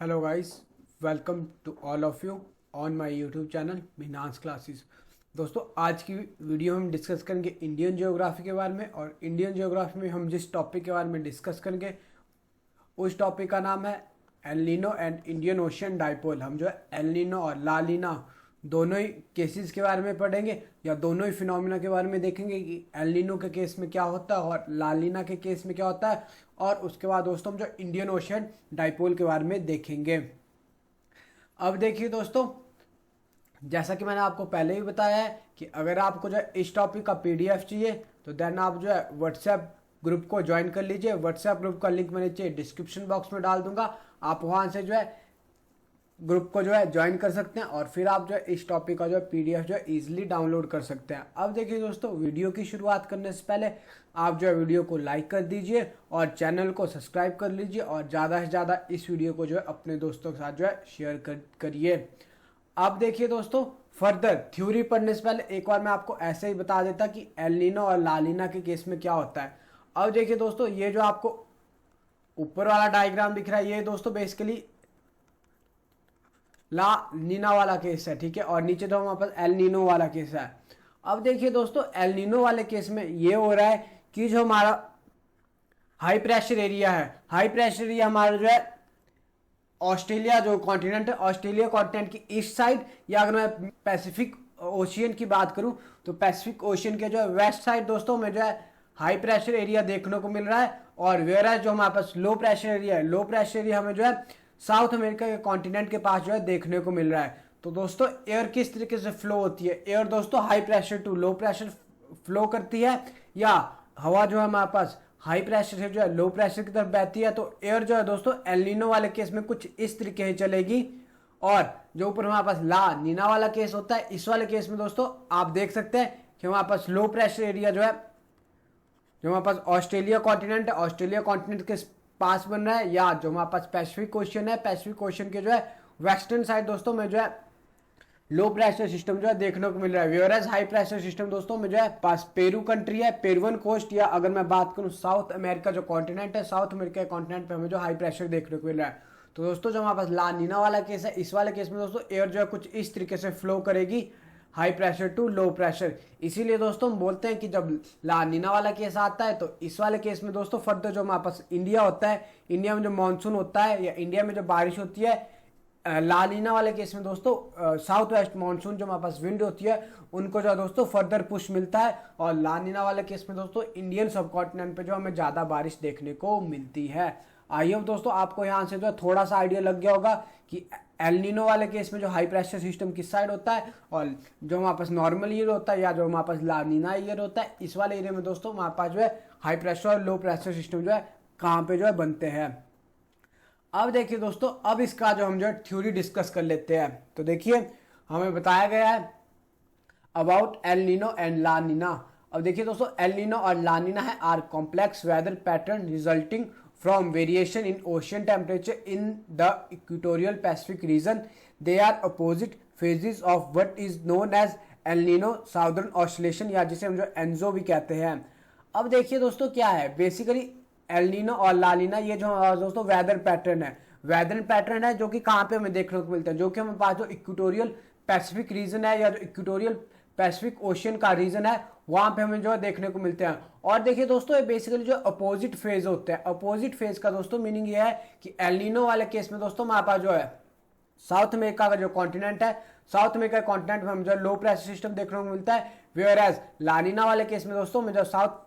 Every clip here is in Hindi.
Hello guys, welcome to all of you on my YouTube channel Mina's classes. दोस्तों, आज की वीडियो में हम डिस्कस करेंगे इंडियन ज्योग्राफी के बारे में। और इंडियन ज्योग्राफी में हम जिस टॉपिक के बारे में डिस्कस करेंगे उस टॉपिक का नाम है El Nino and Indian ocean dipole. हम जो है एल नीनो और ला लीना दोनों ही केसेस के बारे में पढ़ेंगे या दोनों ही फिनोमिना के बारे में देखेंगे कि एल नीनो के केस में क्या होता है और ला लीना के केस में क्या होता है। और उसके बाद दोस्तों हम जो इंडियन ओशियन डाइपोल के बारे में देखेंगे। अब देखिए दोस्तों, जैसा कि मैंने आपको पहले ही बताया है कि अगर आपको जो है इस टॉपिक का पीडीएफ चाहिए तो देन आप जो है व्हाट्सएप ग्रुप को ज्वाइन कर लीजिए। व्हाट्सएप ग्रुप का लिंक मैं नीचे डिस्क्रिप्शन बॉक्स में डाल दूंगा। आप वहां से जो है ग्रुप को जो है ज्वाइन कर सकते हैं और फिर आप जो है इस टॉपिक का जो है पीडीएफ जो है इजीली डाउनलोड कर सकते हैं। अब देखिए दोस्तों, वीडियो की शुरुआत करने से पहले आप जो है वीडियो को लाइक कर दीजिए और चैनल को सब्सक्राइब कर लीजिए और ज़्यादा से ज़्यादा इस वीडियो को जो है अपने दोस्तों के साथ जो है शेयर करिए। अब देखिए दोस्तों, फर्दर थ्योरी पढ़ने से पहले एक बार मैं आपको ऐसे ही बता देता कि एल नीनो और ला लीना के केस में क्या होता है। अब देखिए दोस्तों, ये जो आपको ऊपर वाला डायग्राम दिख रहा है ये दोस्तों बेसिकली ला नीना वाला केस है, ठीक है। और नीचे तो हमारे पास एल नीनो वाला केस है। अब देखिए दोस्तों, एल नीनो वाले केस में ये हो रहा है कि जो हमारा हाई प्रेशर एरिया है, हाई प्रेशर एरिया हमारा जो है ऑस्ट्रेलिया जो कॉन्टिनेंट है, ऑस्ट्रेलिया कॉन्टिनेंट की ईस्ट साइड, या अगर मैं पैसिफिक ओशियन की बात करूं तो पैसिफिक ओशियन के जो है वेस्ट साइड दोस्तों में जो है हाई प्रेशर एरिया देखने को मिल रहा है। और वेयर जो हमारे पास लो प्रेशर एरिया है, लो प्रेशर एरिया हमें जो है साउथ अमेरिका के कॉन्टिनेंट के पास जो है देखने को मिल रहा है। तो दोस्तों, एयर किस तरीके से फ्लो होती है? एयर दोस्तों high pressure to low pressure flow करती है, या हवा जो है हमारे पास हाई प्रेशर से जो है लो प्रेशर की तरफ बहती है। तो एयर जो है दोस्तों एल नीनो वाले केस में कुछ इस तरीके से चलेगी। और जो ऊपर हमारे पास ला नीना वाला केस होता है, इस वाले केस में दोस्तों आप देख सकते हैं कि हमारे पास लो प्रेशर एरिया जो है जो हमारे पास ऑस्ट्रेलिया कॉन्टिनेंट है, ऑस्ट्रेलिया कॉन्टिनेंट के पास बन रहा है, या जो हमारे पास पैसिफिक ओशियन है, पैसिफिक ओशियन के जो है वेस्टर्न साइड दोस्तों में जो है लो प्रेशर सिस्टम जो है देखने को मिल रहा है। वेयरएज हाई प्रेशर सिस्टम दोस्तों में जो है पास पेरू कंट्री है, पेरुवन कोस्ट, या अगर मैं बात करूं साउथ अमेरिका जो कॉन्टिनेंट है, साउथ अमेरिका कॉन्टिनेंट पे हमें जो हाई प्रेशर देखने को मिल रहा है। तो दोस्तों जो हमारे पास ला नीना वाला केस है, इस वाले केस में दोस्तों एयर जो है कुछ इस तरीके से फ्लो करेगी high pressure to low pressure. इसीलिए दोस्तों हम बोलते हैं कि जब ला नीना वाला केस आता है तो इस वाले केस में दोस्तों फर्दर जो हमारे पास इंडिया होता है, इंडिया में जो मानसून होता है या इंडिया में जो बारिश होती है, ला नीना वाले केस में दोस्तों साउथ वेस्ट मानसून जो हमारे पास विंड होती है उनको जो है दोस्तों फर्दर पुश मिलता है। और ला नीना वाले केस में दोस्तों इंडियन सब कॉन्टिनेंट पे जो हमें ज्यादा बारिश देखने को मिलती है। आई होप दोस्तों आपको यहाँ से जो है थोड़ा सा आइडिया लग गया होगा कि एल नीनो वाले केस में जो हाई प्रेशर सिस्टम किस साइड होता है और जो हमारे पास नॉर्मल ईयर होता है या जो हमारे पास ला नीना ईयर होता है, इस वाले एरिया में दोस्तों हमारे पास जो है हाई प्रेशर और लो प्रेशर सिस्टम जो है कहाँ पे जो है बनते हैं। अब देखिए दोस्तों, अब इसका जो हम जो है थ्योरी डिस्कस कर लेते हैं। तो देखिए, हमें बताया गया है about El Nino and La Nina. अब देखिए दोस्तों, एल नीनो और ला नीना है are complex weather pattern resulting from variation in ocean temperature in the equatorial Pacific region. They are opposite phases of what is known as El Nino Southern Oscillation, या जिसे हम जो एनजो भी कहते हैं। अब देखिए दोस्तों, क्या है बेसिकली एल नीनो और ला नीना, ये जो दोस्तों वेदर पैटर्न है, वेदर पैटर्न है जो कि कहाँ पे हमें देखने को मिलता है, जो कि हमारे पास जो इक्वेटोरियल पैसिफिक रीजन है या जो इक्वेटोरियल पैसिफिक ओशियन का रीजन है वहां पे हमें जो है देखने को मिलते हैं। और देखिए दोस्तों, ये बेसिकली जो अपोजिट फेज होते हैं, अपोजिट फेज का दोस्तों मीनिंग ये है कि एल नीनो वाले केस में दोस्तों हमारे पास जो है साउथ अमेरिका का जो कॉन्टिनेंट है, साउथ अमेरिका कॉन्टिनेंट में हमें जो लो प्रेशर सिस्टम देखने को मिलता है। वेयर एज ला नीना वाले केस में दोस्तों में जो साउथ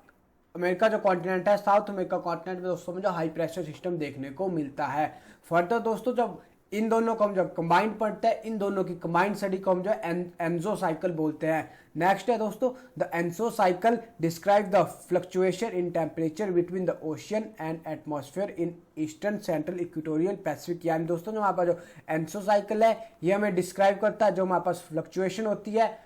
अमेरिका जो कॉन्टिनेंट है, साउथ अमेरिका कॉन्टिनेंट में दोस्तों में जो हाई प्रेशर सिस्टम देखने को मिलता है। फर्दर दोस्तों, जब इन दोनों को हम जब कंबाइंड पढ़ते हैं, इन दोनों की कंबाइंड स्टडी को हम जो है एनजो साइकिल बोलते हैं। नेक्स्ट है दोस्तों, the एनजो cycle describe the fluctuation in temperature between the ocean and atmosphere in eastern central equatorial Pacific. यानी दोस्तों जो हमारे पास जो एनजो साइकिल है ये हमें डिस्क्राइब करता है जो हमारे पास फ्लक्चुएशन होती है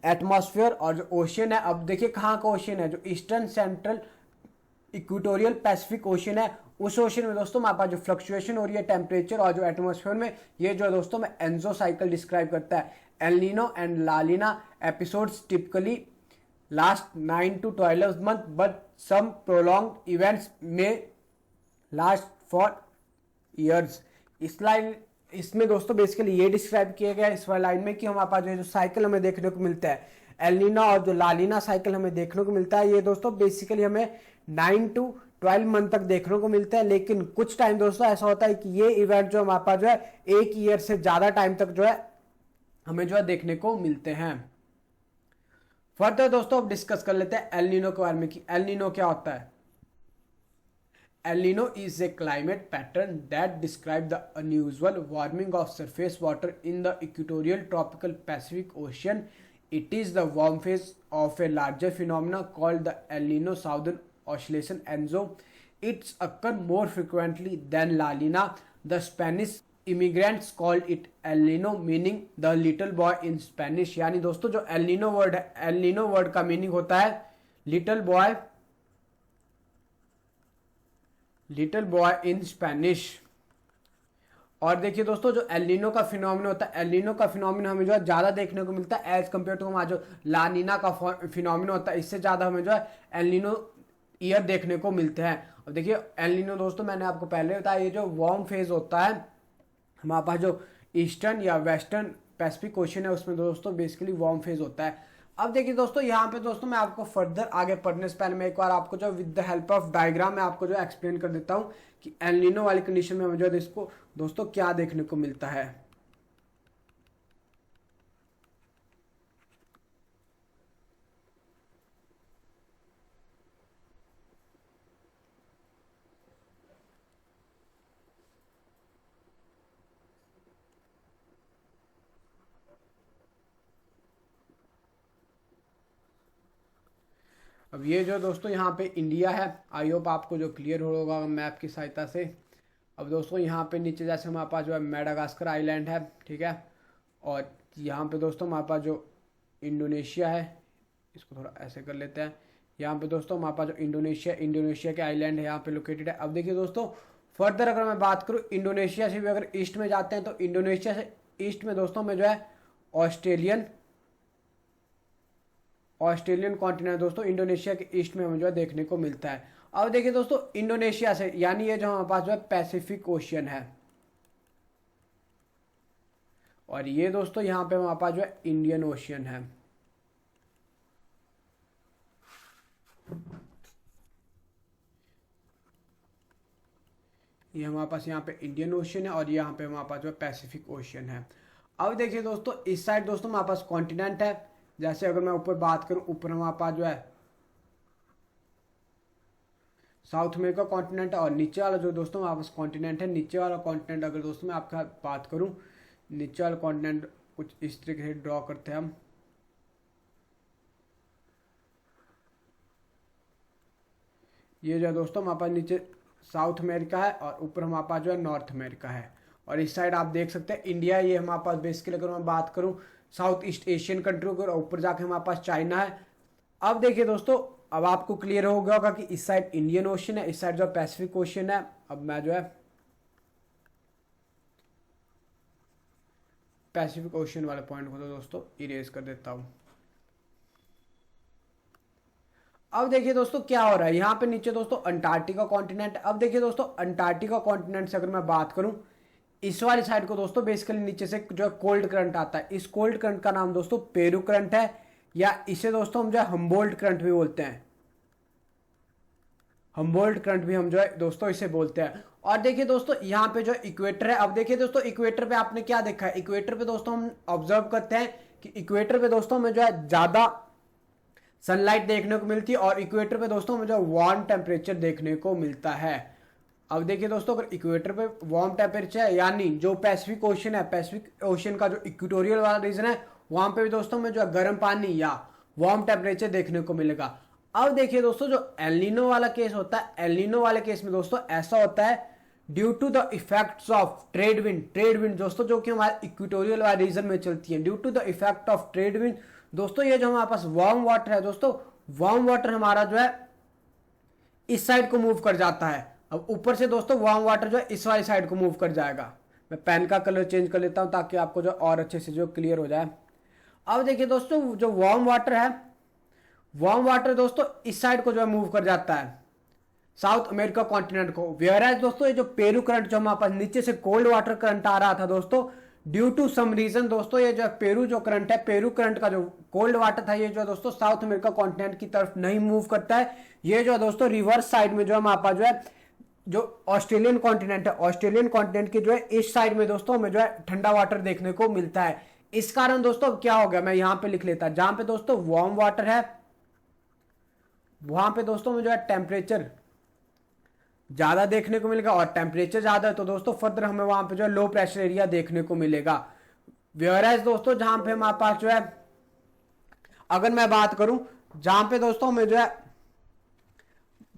एटमॉस्फेयर और जो ओशियन है। अब देखिए कहाँ का ओशियन है, जो eastern central equatorial Pacific ocean है, उस ओशियन में दोस्तों हमारे पास जो फ्लक्चुएशन हो रही है टेम्परेचर और जो एटमॉस्फेयर में, ये जो है दोस्तों में एनजो साइकिल डिस्क्राइब करता है। El Nino and La Nina episodes typically last 9 to 12 months, but some prolonged events may last for years. इस लाइन इसमें दोस्तों बेसिकली ये डिस्क्राइब किया गया इस वाली लाइन में कि हमारे पास जो साइकिल हमें देखने को मिलता है एल नीनो और जो ला नीना साइकिल हमें देखने को मिलता है, ये दोस्तों बेसिकली हमें 9 to 12 मंथ तक देखने को मिलता है। लेकिन कुछ टाइम दोस्तों ऐसा होता है कि ये इवेंट जो हमारे पास जो है 1 ईयर से ज्यादा टाइम तक जो है हमें जो है देखने को मिलते हैं। फर्दर दोस्तों अब डिस्कस कर लेते हैं एल नीनो के बारे में कि एल नीनो क्या होता है। El Nino is a climate pattern that describes the unusual warming of surface water in the equatorial tropical Pacific Ocean. It is the warm phase of a larger phenomenon called the El Nino Southern Oscillation ENSO. It's occur more frequently than La Nina. The Spanish immigrants called it El Nino, meaning the little boy in Spanish. यानी दोस्तों जो El Nino वर्ड है, El Nino वर्ड का मीनिंग होता है लिटिल बॉय इन स्पेनिश। और देखिए दोस्तों जो एल नीनो का फिनोमिना होता है, एल नीनो का फिनोमिना हमें जो है ज़्यादा देखने को मिलता है एज कम्पेयर टू हमारा जो ला नीना का फिनोमिना होता है, इससे ज़्यादा हमें जो है एल नीनो ईयर देखने को मिलते हैं। अब देखिए एल नीनो दोस्तों मैंने आपको पहले बताया, ये जो वार्म फेज होता है हमारे पास जो ईस्टर्न या वेस्टर्न पैसिफिक ओशन है उसमें दोस्तों बेसिकली वार्म फेज होता है। अब देखिए दोस्तों यहाँ पे दोस्तों मैं आपको फर्दर आगे पढ़ने से पहले मैं एक बार आपको जो with the help of diagram मैं आपको जो एक्सप्लेन कर देता हूँ कि एल नीनो वाली कंडीशन में हमें जो है इसको दोस्तों क्या देखने को मिलता है। अब ये जो दोस्तों यहाँ पे इंडिया है, आई होप आपको जो क्लियर हो होगा मैप की सहायता से। अब दोस्तों यहाँ पे नीचे जैसे हमारे पास जो है मेडागास्कर आइलैंड है, ठीक है, और यहाँ पे दोस्तों हमारे पास जो इंडोनेशिया है, इसको थोड़ा ऐसे कर लेते हैं। यहाँ पे दोस्तों हमारे पास जो इंडोनेशिया के आइलैंड है यहाँ पे लोकेटेड है। अब देखिए दोस्तों फर्दर अगर मैं बात करूँ इंडोनेशिया से भी अगर ईस्ट में जाते हैं तो इंडोनेशिया से ईस्ट में दोस्तों में जो है ऑस्ट्रेलियन कॉन्टिनेंट दोस्तों इंडोनेशिया के ईस्ट में हमें जो है देखने को मिलता है। अब देखिए दोस्तों इंडोनेशिया से यानी ये जो हमारे पास जो है पैसिफिक ओशियन है, और ये दोस्तों यहाँ पे हमारे पास जो है इंडियन ओशियन है। ये हमारे पास यहाँ पे इंडियन ओशियन है और यहाँ पे हमारे पास जो है पैसिफिक ओशियन है। अब देखिए दोस्तों इस साइड दोस्तों हमारे पास कॉन्टिनेंट है, जैसे अगर मैं ऊपर बात करूं ऊपर हमारे पास जो है साउथ अमेरिका कॉन्टिनेंट है, और नीचे वाला जो दोस्तों हमारे पास कॉन्टिनेंट है, नीचे वाला कॉन्टिनेंट अगर दोस्तों मैं आपका बात करूं नीचे वाला कॉन्टिनेंट कुछ इस तरीके से ड्रॉ करते हैं हम। ये जो है दोस्तों हमारे पास नीचे साउथ अमेरिका है और ऊपर हमारे पास जो है नॉर्थ अमेरिका है, और इस साइड आप देख सकते हैं इंडिया। ये हमारे पास बेसिकली अगर मैं बात करूं साउथ ईस्ट एशियन कंट्री को, ऊपर जाके हमारे पास चाइना है। अब देखिए दोस्तों अब आपको क्लियर हो गया होगा कि इस साइड इंडियन ओशन है, इस साइड जो पैसिफिक ओशन है। अब मैं जो है पैसिफिक ओशन वाले पॉइंट को तो दोस्तों इरेज कर देता हूं। अब देखिए दोस्तों क्या हो रहा है यहाँ पे नीचे दोस्तों अंटार्कटिका कॉन्टिनेंट। अब देखिए दोस्तों अंटार्कटिका कॉन्टिनेंट से अगर मैं बात करूं इस वाली साइड को दोस्तों बेसिकली नीचे से जो है कोल्ड करंट आता है। इस कोल्ड करंट का नाम दोस्तों पेरू करंट है, या इसे दोस्तों हम जो है हम्बोल्ट करंट भी बोलते हैं। हम्बोल्ट करंट भी हम जो है दोस्तों इसे बोलते हैं। और देखिए दोस्तों यहाँ पे जो इक्वेटर है, अब देखिए दोस्तों इक्वेटर पे आपने क्या देखा है, इक्वेटर पे दोस्तों हम ऑब्जर्व करते हैं कि इक्वेटर पे दोस्तों हमें जो है ज्यादा सनलाइट देखने को मिलती है, और इक्वेटर पे दोस्तों हमें जो वार्म टेम्परेचर देखने को मिलता है। अब देखिए दोस्तों अगर इक्वेटर पे वार्म टेम्परेचर है यानी जो पैसिफिक ओशन है, पैसिफिक ओशन का जो इक्वेटोरियल वाला रीजन है वहां पे भी दोस्तों में जो है गर्म पानी या वार्म टेम्परेचर देखने को मिलेगा। अब देखिए दोस्तों जो एल नीनो वाला केस होता है, एल नीनो वाले केस में दोस्तों ऐसा होता है due to the effects of trade wind दोस्तों जो कि हमारे इक्वेटोरियल वाले रीजन में चलती है। Due to the effect of trade wind दोस्तों ये जो हमारे पास वार्म वाटर है दोस्तों, वार्म वाटर हमारा जो है इस साइड को मूव कर जाता है। अब ऊपर से दोस्तों वार्म वाटर जो है इस वाली साइड को मूव कर जाएगा। मैं पेन का कलर चेंज कर लेता हूं ताकि आपको जो और अच्छे से जो क्लियर हो जाए। अब देखिए दोस्तों जो वार्म वाटर है, वार्म वाटर दोस्तों इस साइड को जो है मूव कर जाता है। साउथ अमेरिका कॉन्टिनेंट को। वेयर एज दोस्तों ये जो पेरू करंट जो हमारे पास नीचे से कोल्ड वाटर करंट आ रहा था दोस्तों, ड्यू टू सम रीजन दोस्तों ये जो पेरू जो करंट है, पेरू करंट का जो कोल्ड वाटर था, ये जो है दोस्तों साउथ अमेरिका कॉन्टिनेंट की तरफ नहीं मूव करता है। ये जो है दोस्तों रिवर्स साइड में जो हमारे पास जो है जो ऑस्ट्रेलियन कॉन्टिनेंट है, ऑस्ट्रेलियन कॉन्टिनेंट की जो है इस साइड में दोस्तों हमें जो है ठंडा वाटर देखने को मिलता है। इस कारण दोस्तों क्या हो गया, मैं यहां पे लिख लेता, जहां पे दोस्तों वार्म वाटर है वहां पे दोस्तों में जो है टेम्परेचर ज्यादा देखने को मिलेगा, और टेम्परेचर ज्यादा है तो दोस्तों फर्दर हमें वहां पे जो है लो प्रेशर एरिया देखने को मिलेगा। वेयरएज दोस्तों जहां पे हमारे पास जो है, अगर मैं बात करूं जहां पे दोस्तों हमें जो है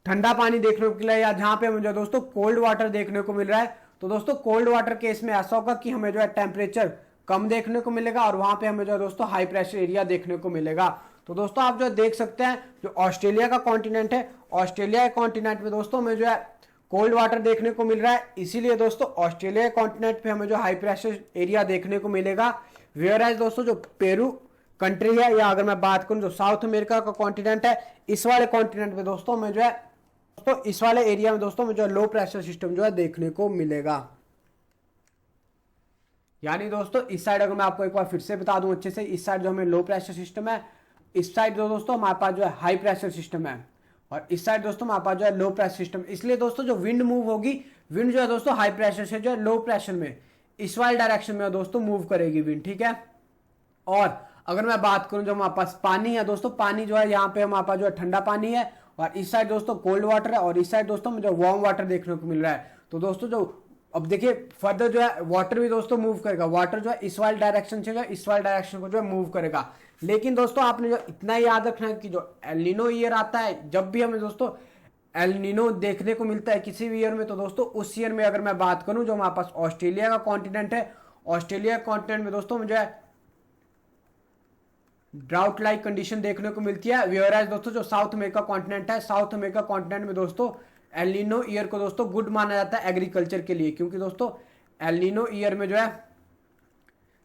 ठंडा पानी देखने को मिला है, या जहां पे हमें जो दोस्तों कोल्ड वाटर देखने को मिल रहा है, तो दोस्तों कोल्ड वाटर केस में ऐसा होगा कि हमें जो है टेम्परेचर कम देखने को मिलेगा, और वहां पे हमें जो है दोस्तों हाई प्रेशर एरिया देखने को मिलेगा। तो दोस्तों आप जो देख सकते हैं जो ऑस्ट्रेलिया का कॉन्टिनेंट है, ऑस्ट्रेलिया के कॉन्टिनेंट में दोस्तों हमें जो है कोल्ड वाटर देखने को मिल रहा है, इसीलिए दोस्तों ऑस्ट्रेलिया कॉन्टिनेंट पे हमें जो हाई प्रेशर एरिया देखने को मिलेगा। वेयर एज दोस्तों जो पेरू कंट्री है, या अगर मैं बात करूं जो साउथ अमेरिका का कॉन्टिनेंट है, इस वाले कॉन्टिनेंट में दोस्तों में जो है दोस्तों इस वाले एरिया में दोस्तों में जो है लो प्रेशर सिस्टम जो है देखने को मिलेगा। यानी दोस्तों इस साइड अगर मैं आपको एक बार फिर से बता दूं अच्छे से, इस साइड जो हमें लो प्रेशर सिस्टम है, इस साइड जो दोस्तों हमारे पास जो है हाई प्रेशर सिस्टम है, और इस साइड दोस्तों हमारे पास जो है लो प्रेशर सिस्टम। इसलिए दोस्तों जो विंड मूव होगी, विंड जो है दोस्तों हाई प्रेशर से जो है लो प्रेशर में इस वाले डायरेक्शन में दोस्तों मूव करेगी विंड, ठीक है। और अगर मैं बात करूं जो हमारे पास पानी है दोस्तों, पानी जो है यहाँ पे हमारे पास जो है ठंडा पानी है, और इस साइड दोस्तों कोल्ड वाटर है, और इस साइड दोस्तों मुझे वार्म वाटर देखने को मिल रहा है। तो दोस्तों जो अब देखिए फर्दर जो है वाटर भी दोस्तों मूव करेगा, वाटर जो है इस वाले डायरेक्शन से जो है इस वाले डायरेक्शन को जो है मूव करेगा। लेकिन दोस्तों आपने जो इतना याद रखना है कि जो एल नीनो ईयर आता है, जब भी हमें दोस्तों एल नीनो देखने को मिलता है किसी भी ईयर में, तो दोस्तों उस ईयर में अगर मैं बात करूं जो हमारे पास ऑस्ट्रेलिया का कॉन्टिनेंट है, ऑस्ट्रेलिया कॉन्टिनेंट में दोस्तों मुझे ड्राउट लाइक कंडीशन देखने को मिलती है। वेयरएज दोस्तों जो साउथ अमेरिका कॉन्टिनेंट है, साउथ अमेरिका कॉन्टिनेंट में दोस्तों एल नीनो ईयर को दोस्तों गुड माना जाता है एग्रीकल्चर के लिए, क्योंकि दोस्तों एल नीनो ईयर में जो है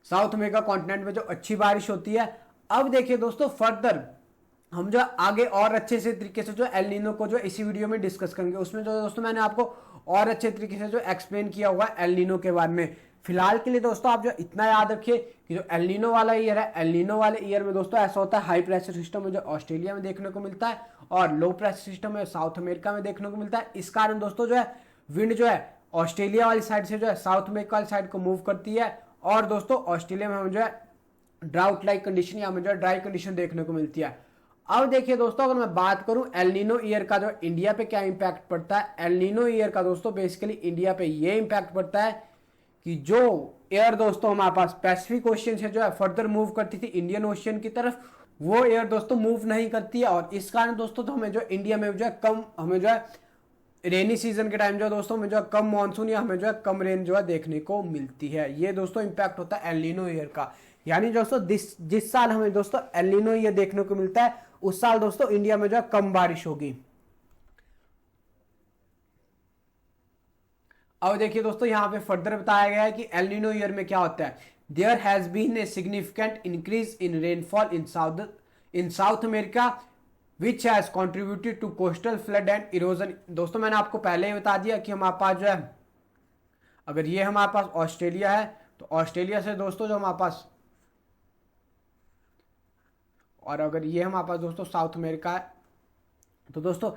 साउथ अमेरिका कॉन्टिनेंट में जो अच्छी बारिश होती है। अब देखिए दोस्तों फर्दर हम जो आगे और अच्छे से तरीके से जो एल नीनो को जो इसी वीडियो में डिस्कस करेंगे, उसमें जो दोस्तों मैंने आपको और अच्छे तरीके से जो एक्सप्लेन किया हुआ है एल नीनो के बारे में। फिलहाल के लिए दोस्तों आप जो इतना याद रखिए कि जो एल नीनो वाला ईयर है, एल नीनो वाले ईयर में दोस्तों ऐसा होता है हाई प्रेशर सिस्टम में जो ऑस्ट्रेलिया में देखने को मिलता है, और लो प्रेशर सिस्टम में साउथ अमेरिका में देखने को मिलता है। इस कारण दोस्तों जो है विंड जो है ऑस्ट्रेलिया वाली साइड से जो है साउथ अमेरिका वाली साइड को मूव करती है, और दोस्तों ऑस्ट्रेलिया में हमें जो है ड्राउट लाइक कंडीशन या हमें जो है ड्राई कंडीशन देखने को मिलती है। अब देखिए दोस्तों अगर मैं बात करूं एल नीनो ईयर का जो इंडिया पे क्या इंपैक्ट पड़ता है, एल नीनो ईयर का दोस्तों बेसिकली इंडिया पे ये इंपैक्ट पड़ता है कि जो एयर दोस्तों हमारे पास पैसिफिक ओशियन से जो है फर्दर मूव करती थी इंडियन ओशियन की तरफ, वो एयर दोस्तों मूव नहीं करती है, और इस कारण दोस्तों तो हमें जो इंडिया में जो है कम, हमें जो है रेनी सीजन के टाइम जो है दोस्तों हमें जो है कम मानसून या हमें जो है कम रेन जो है देखने को मिलती है। ये दोस्तों इंपैक्ट होता है एल नीनो ईयर का। यानी दोस्तों जिस साल हमें दोस्तों एल नीनो ईयर देखने को मिलता है, उस साल दोस्तों इंडिया में जो है कम बारिश होगी। अब देखिए दोस्तों यहां पे फर्दर बताया गया है कि एल नीनो ईयर में क्या होता है, there has been a significant increase in rainfall in South America which has contributed to coastal flood and erosion. दोस्तों मैंने आपको पहले ही बता दिया कि हमारे पास जो है, अगर ये हमारे पास ऑस्ट्रेलिया है तो ऑस्ट्रेलिया से दोस्तों जो हमारे पास, और अगर ये हमारे पास दोस्तों साउथ अमेरिका है, तो दोस्तों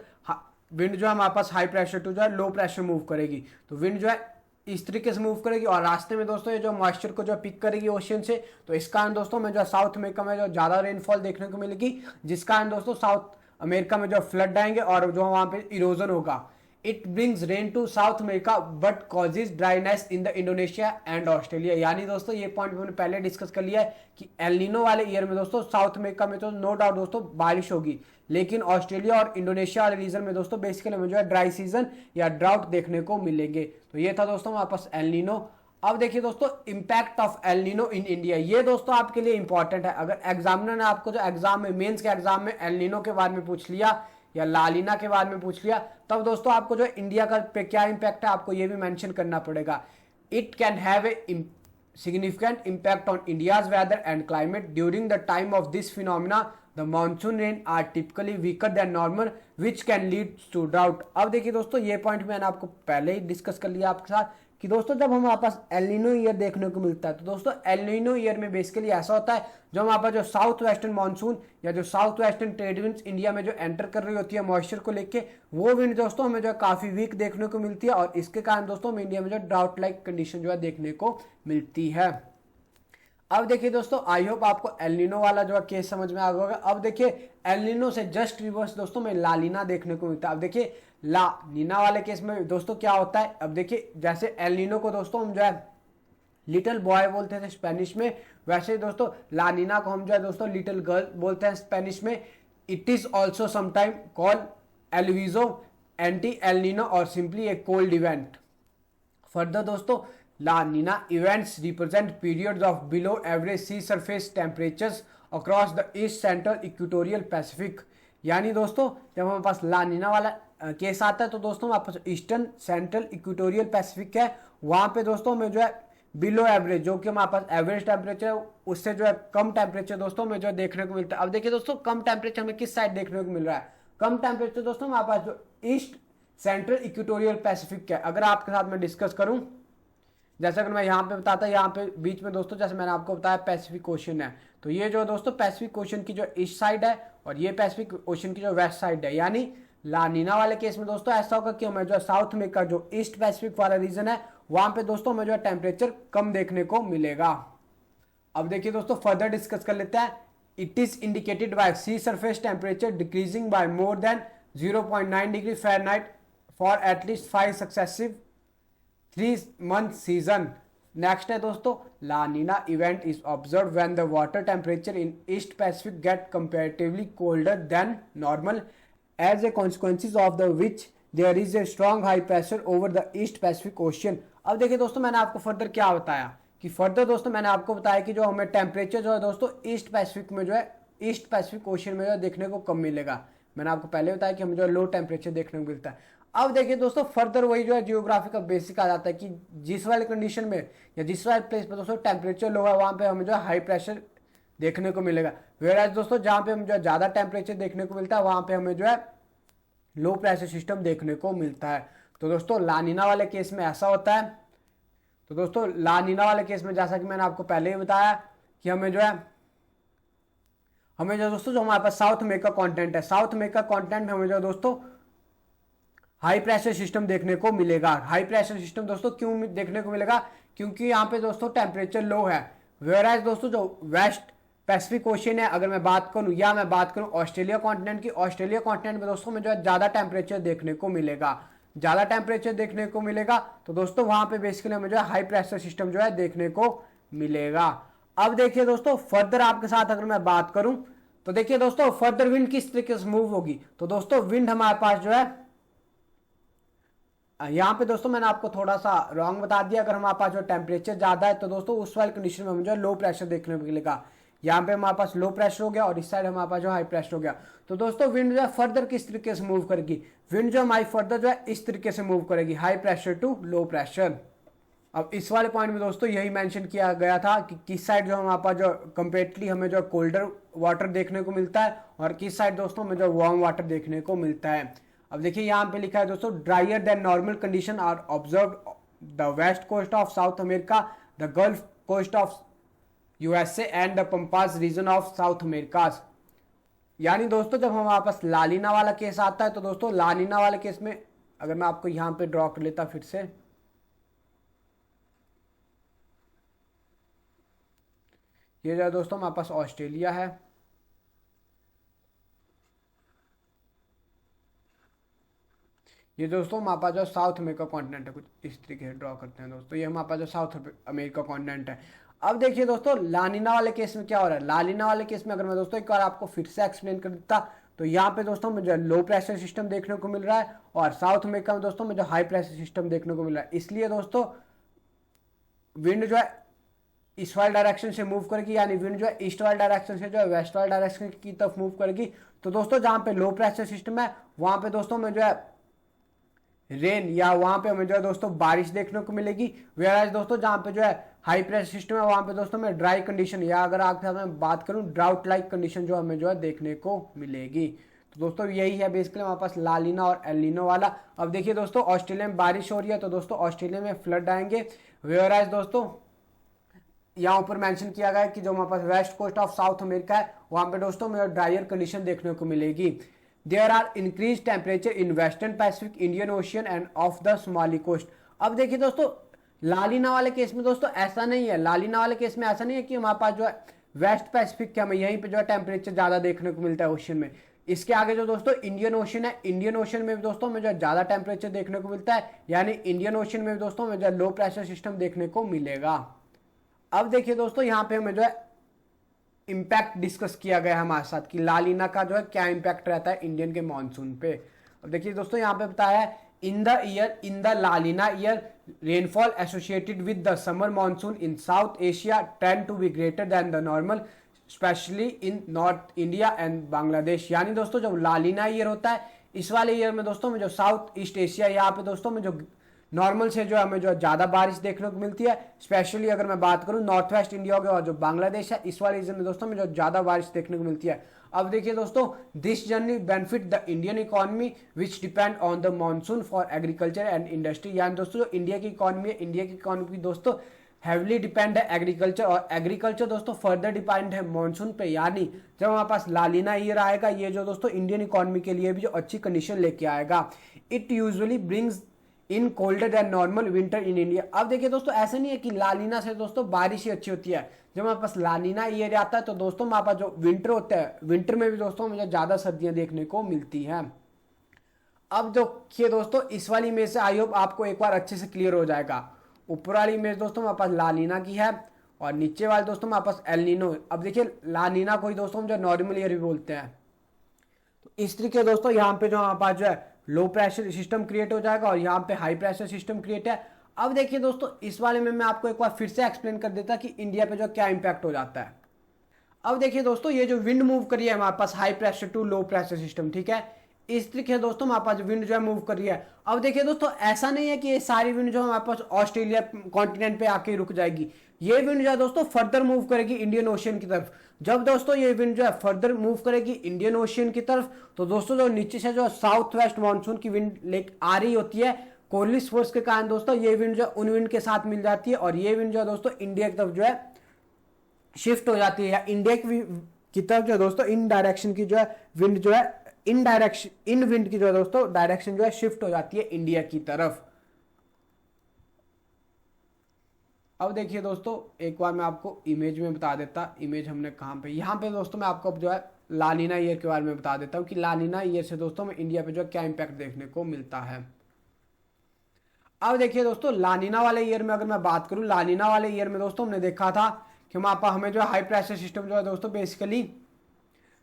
विंड जो है हमारे पास हाई प्रेशर टू जो है लो प्रेशर मूव करेगी, तो विंड जो है इस तरीके से मूव करेगी, और रास्ते में दोस्तों ये जो मॉइस्चर को जो पिक करेगी ओशियन से, तो इस कारण दोस्तों में जो साउथ अमेरिका में जो ज्यादा रेनफॉल देखने को मिलेगी, जिस कारण दोस्तों साउथ अमेरिका में जो फ्लड आएंगे और जो वहां पे इरोजन होगा। It brings rain to South America but causes dryness in the Indonesia and Australia. यानी दोस्तों ये पॉइंट मैंने पहले डिस्कस कर लिया है कि एल नीनो वाले ईयर में दोस्तों साउथ अमेरिका में तो नो डाउट दोस्तों बारिश होगी, लेकिन ऑस्ट्रेलिया और इंडोनेशिया वाले रीजन में दोस्तों बेसिकली हमें जो है ड्राई सीजन या ड्राउट देखने को मिलेंगे। तो ये था दोस्तों हमारे पास एल नीनो। अब देखिए दोस्तों impact of El Nino in India, ये दोस्तों आपके लिए इंपॉर्टेंट है। अगर एग्जामिनर ने आपको जो एग्जाम में, मेंस के एग्जाम में एल नीनो के बारे में पूछ लिया या लालिना के बारे में पूछ लिया, तब दोस्तों आपको जो इंडिया का पे क्या इंपैक्ट है आपको ये भी मेंशन करना पड़ेगा। It can have a significant impact on India's weather and climate during the time of this phenomena. The monsoon rain are typically weaker than normal which can lead to drought. अब देखिए दोस्तों, ये पॉइंट मैंने आपको पहले ही डिस्कस कर लिया आपके साथ कि दोस्तों जब हमारे पास एल नीनो ईयर देखने को मिलता है तो दोस्तों एल नीनो ईयर में बेसिकली ऐसा होता है जो हमारे पास जो साउथ वेस्टर्न मानसून या जो south western trade winds India में जो एंटर कर रही होती है मॉइस्चर को लेके, वो विंड दोस्तों हमें जो है काफी वीक देखने को मिलती है और इसके कारण दोस्तों हमें इंडिया में जो ड्राउट लाइक कंडीशन जो है देखने को मिलती है। अब देखिए दोस्तों, आई होप आपको एल नीनो वाला जो है केस समझ में आ गया होगा। अब देखिए एल नीनो से जस्ट रिवर्स दोस्तों में ला नीना देखने को मिलता है। अब देखिए ला नीना वाले केस में दोस्तों क्या होता है, अब देखिए जैसे एल नीनो को दोस्तों हम जो है लिटिल बॉय बोलते थे स्पेनिश में, वैसे ही दोस्तों ला नीना को हम जो है दोस्तों लिटिल गर्ल बोलते हैं स्पेनिश में। It is also sometime called एलवीजो, एंटी एल नीनो और simply a cold event. Further दोस्तों La Nina events represent periods of below average sea surface temperatures across the east central equatorial Pacific। यानी दोस्तों जब हमारे पास ला नीना वाला केस आता है तो दोस्तों हमारे पास ईस्टर्न सेंट्रल इक्वेटोरियल पैसिफिक है, वहां पे दोस्तों में जो है बिलो एवरेज, जो कि हमारे पास एवरेज टेम्परेचर है उससे जो है कम टेम्परेचर दोस्तों में जो है देखने को मिलता है। अब देखिए दोस्तों कम टेम्परेचर हमें किस साइड देखने को मिल रहा है, कम टेम्परेचर दोस्तों हमारे पास जो ईस्ट सेंट्रल इक्वेटोरियल पैसिफिक है। अगर आपके साथ में डिस्कस करूं, जैसा कि मैं यहाँ पे बताता, यहाँ पे बीच में दोस्तों जैसे मैंने आपको बताया पैसिफिक ओशन है, तो ये जो दोस्तों पैसिफिक ओशन की जो ईस्ट साइड है और ये पैसिफिक ओशन की जो वेस्ट साइड है, यानी ला नीना वाले केस में दोस्तों ऐसा होगा कि हमें जो साउथ में का जो ईस्ट पैसिफिक वाला रीजन है वहां पे दोस्तों हमें जो है टेम्परेचर कम देखने को मिलेगा। अब देखिए दोस्तों फर्दर डिस्कस कर लेते हैं। It is indicated by sea surface temperature decreasing by more than 0.9 degree Fahrenheit for at least 5 successive 3-month season. Next है दोस्तों La Nina event is observe when the water temperature in east Pacific get comparatively colder than normal as a consequences of the which there is a strong high pressure over the east Pacific ocean. अब देखिए दोस्तों मैंने आपको फर्दर क्या बताया कि फर्दर दोस्तों मैंने आपको बताया कि जो हमें टेम्परेचर जो है दोस्तों ईस्ट पैसिफिक में जो है ईस्ट पैसिफिक ओशियन में जो है देखने को कम मिलेगा। मैंने आपको पहले बताया कि हमें जो लो टेम्परेचर देखने को मिलता है। अब देखिए दोस्तों फर्दर वही जो है जियोग्राफी का बेसिक आ जाता है कि जिस वाले कंडीशन में या जिस वाले प्लेस पर दोस्तों टेम्परेचर लो है वहां पे हमें जो है हाई प्रेशर देखने को मिलेगा, वेयर दोस्तों जहां पे हमें जो है ज्यादा टेम्परेचर देखने को मिलता है वहां पे हमें जो है लो प्रेशर सिस्टम देखने को मिलता है। तो दोस्तों ला नीना वाले केस में ऐसा होता है। तो दोस्तों ला नीना वाले केस में जैसा कि मैंने आपको पहले ही बताया कि हमें जो दोस्तों जो हमारे पास साउथ अमेरिका कॉन्टिनेंट है, साउथ अमेरिका कॉन्टिनेंट में हमें जो दोस्तों हाई प्रेशर सिस्टम देखने को मिलेगा। हाई प्रेशर सिस्टम दोस्तों क्यों देखने को मिलेगा, क्योंकि यहाँ पे दोस्तों टेम्परेचर लो है। वेयर दोस्तों जो वेस्ट पैसिफिक ओशियन है, अगर मैं बात करूं या मैं बात करूं ऑस्ट्रेलिया कॉन्टिनेंट की, ऑस्ट्रेलिया कॉन्टिनेंट में दोस्तों में जो है ज्यादा टेम्परेचर देखने को मिलेगा, ज्यादा टेम्परेचर देखने को मिलेगा। तो दोस्तों वहां पे बेसिकली हमें जो है हाई प्रेशर सिस्टम जो है देखने को मिलेगा। अब देखिए दोस्तों फर्दर आपके साथ अगर मैं बात करूं तो देखिए दोस्तों फर्दर विंड किस तरीके से मूव होगी। तो दोस्तों विंड हमारे पास जो है यहाँ पे दोस्तों मैंने आपको थोड़ा सा रॉन्ग बता दिया, अगर हमारे पास जो टेम्परेचर ज्यादा है तो दोस्तों उस वाली कंडीशन में मुझे लो प्रेशर देखने को मिलेगा। यहाँ पे हमारे पास लो प्रेशर हो गया और इस साइड हमारे पास जो हाई प्रेशर हो गया। तो दोस्तों विंड जो है फर्दर किस तरीके से मूव करेगी, विंड जो हमारी फर्दर जो है इस तरीके से मूव करेगी, high pressure to low pressure. अब इस वाले पॉइंट में दोस्तों यही मेंशन किया गया था कि किस साइड जो हमारे पास जो कंपेरेटिवली हमें जो कोल्डर वाटर देखने को मिलता है और किस साइड दोस्तों हमें जो वार्म वाटर देखने को मिलता है। अब देखिए यहाँ पे लिखा है दोस्तों dryer than normal condition are observed the west coast of South America, the Gulf coast of USA and the pampas region of South America. यानी दोस्तों जब हमारे पास ला नीना वाला केस आता है तो दोस्तों ला नीना वाले केस में अगर मैं आपको यहाँ पे ड्रॉ कर लेता फिर से, ये जो दोस्तों हमारे पास ऑस्ट्रेलिया है, ये दोस्तों हमारे पास जो साउथ अमेरिका कॉन्टिनेंट है, कुछ इस तरीके से ड्रॉ करते हैं दोस्तों, ये हमारे पास जो साउथ अमेरिका कॉन्टिनेंट है। अब देखिए दोस्तों ला नीना वाले केस में क्या हो रहा है, ला नीना वाले केस में अगर मैं दोस्तों एक बार आपको फिर से एक्सप्लेन कर देता तो यहाँ पे दोस्तों मुझे लो प्रेशर सिस्टम देखने को मिल रहा है और साउथ अमेरिका में दोस्तों मुझे हाई प्रेशर सिस्टम देखने को मिल रहा है। इसलिए दोस्तों विंड जो है इस वाले डायरेक्शन से मूव करेगी, यानी विंड जो है ईस्ट वाले डायरेक्शन से जो है वेस्ट वाले डायरेक्शन की तरफ मूव करेगी। तो दोस्तों जहाँ पे लो प्रेशर सिस्टम है वहां पे दोस्तों में जो है रेन या वहां पे हमें जो है दोस्तों बारिश देखने को मिलेगी। वेयर दोस्तों जहां पे जो है हाई प्रेशर सिस्टम है वहां पे दोस्तों हमें ड्राई कंडीशन या अगर आपके साथ में बात करूं ड्राउट लाइक कंडीशन जो हमें जो है देखने को मिलेगी। तो दोस्तों यही है बेसिकली हमारे पास लालीना और एलिनो वाला। अब देखिए दोस्तों ऑस्ट्रेलिया में बारिश हो रही है तो दोस्तों ऑस्ट्रेलिया में फ्लड आएंगे। वेयर दोस्तों यहाँ ऊपर मेंशन किया गया है कि जो हमारे पास west coast of South America है वहां पे दोस्तों हमें ड्रायर कंडीशन देखने को मिलेगी। There are increase temperature in western Pacific Indian Ocean and of the Somali coast. अब देखिए दोस्तों लालीना वाले केस में दोस्तों ऐसा नहीं है, लालीना वाले केस में ऐसा नहीं है कि हमारे पास जो है वेस्ट पैसिफिक के हमें यहीं पे जो है टेम्परेचर ज्यादा देखने को मिलता है ओशियन में। इसके आगे जो दोस्तों इंडियन ओशन है, इंडियन ओशन में भी दोस्तों हमें जो है ज्यादा टेम्परेचर देखने को मिलता है, यानी इंडियन ओशन में भी दोस्तों हमें जो है लो प्रेशर सिस्टम देखने को मिलेगा। अब देखिए दोस्तों यहाँ पे हमें जो है इम्पैक्ट डिस्कस किया गया है हमारे साथ कि लालीना का जो है क्या इम्पैक्ट रहता है इंडियन के मानसून पे। अब देखिए दोस्तों यहाँ पे बताया है in the La Nina year rainfall associated with the summer monsoon in South Asia tend to be greater than the normal specially in north India and Bangladesh. यानी दोस्तों जब लालीना ईयर होता है इस वाले ईयर में दोस्तों में जो साउथ ईस्ट एशिया यहाँ पे दोस्तों में जो नॉर्मल से जो हमें जो ज्यादा बारिश देखने को मिलती है, स्पेशली अगर मैं बात करूं नॉर्थ वेस्ट इंडिया के और जो बांग्लादेश है इस वाले रीजन में दोस्तों में जो ज्यादा बारिश देखने को मिलती है। अब देखिए दोस्तों this journey benefit the Indian economy which depend on the monsoon for agriculture and industry. यानी दोस्तों जो इंडिया की इकोनॉमी है, इंडिया की इकोनॉमी दोस्तों हैवली डिपेंड है एग्रीकल्चर, और एग्रीकल्चर दोस्तों फर्दर डिपेंड है मानसून पे। यानी जब हमारे पास लालीना ईयर आएगा ये जो दोस्तों इंडियन इकोनॉमी के लिए भी जो अच्छी कंडीशन लेके आएगा। It usually brings in colder than normal winter in India. अब देखिए दोस्तों ऐसा नहीं है कि लालीना से दोस्तों बारिश ही अच्छी होती है। जब हमारे पास लालीना ईयर आता है तो दोस्तों हमारे पास जो विंटर होता है विंटर में भी दोस्तों मुझे ज्यादा सर्दियां देखने को मिलती हैं। अब देखिए दोस्तों इस वाली इमेज से आई होप आपको एक बार अच्छे से क्लियर हो जाएगा। ऊपर वाली इमेज दोस्तों हमारे पास लालीना की है और नीचे वाले दोस्तों हमारे पास एल नीनो। अब देखिए लालीना को ही दोस्तों हम जो नॉर्मल ईयर भी बोलते हैं। तो इस तरीके दोस्तों यहाँ पे जो हमारे पास जो है लो प्रेशर सिस्टम क्रिएट हो जाएगा और यहाँ पे हाई प्रेशर सिस्टम क्रिएट है। अब देखिए दोस्तों इस वाले में मैं आपको एक बार फिर से एक्सप्लेन कर देता कि इंडिया पे जो क्या इंपैक्ट हो जाता है। अब देखिए दोस्तों ये जो विंड मूव करी है हमारे पास high pressure to low pressure system, ठीक है, इस तरीके दोस्तों हमारे पास विंड जो है मूव कर रही है। अब देखिए दोस्तों ऐसा नहीं है कि ये सारी विंड जो हमारे पास ऑस्ट्रेलिया कॉन्टिनेंट पे आके रुक जाएगी। ये विंड जो है दोस्तों फर्दर मूव करेगी इंडियन ओशियन की तरफ। जब दोस्तों ये विंड जो है फर्दर मूव करेगी इंडियन ओशियन की तरफ तो दोस्तों जो नीचे से जो साउथ वेस्ट मानसून की विंड लेक आ रही होती है कोलिस फोर्स के कारण दोस्तों ये विंड जो उन विंड के साथ मिल जाती है और ये विंड जो है दोस्तों इंडिया की तरफ जो है शिफ्ट हो जाती है, या इंडिया की तरफ जो है दोस्तों इन डायरेक्शन की जो है विंड जो है इन विंड की जो है दोस्तों डायरेक्शन जो है शिफ्ट हो जाती है इंडिया की तरफ। अब देखिए दोस्तों एक बार मैं आपको इमेज में बता देता, इमेज हमने कहां पे, यहाँ पे दोस्तों मैं आपको अब जो है लालीना ईयर के बारे में बता देता हूं कि लालीना ईयर से दोस्तों में इंडिया पे जो क्या इंपैक्ट देखने को मिलता है। अब देखिए दोस्तों लालीना वाले ईयर में अगर मैं बात करूं, लालीना वाले ईयर में दोस्तों हमने देखा था कि हमें जो हाई प्रेशर सिस्टम जो है दोस्तों बेसिकली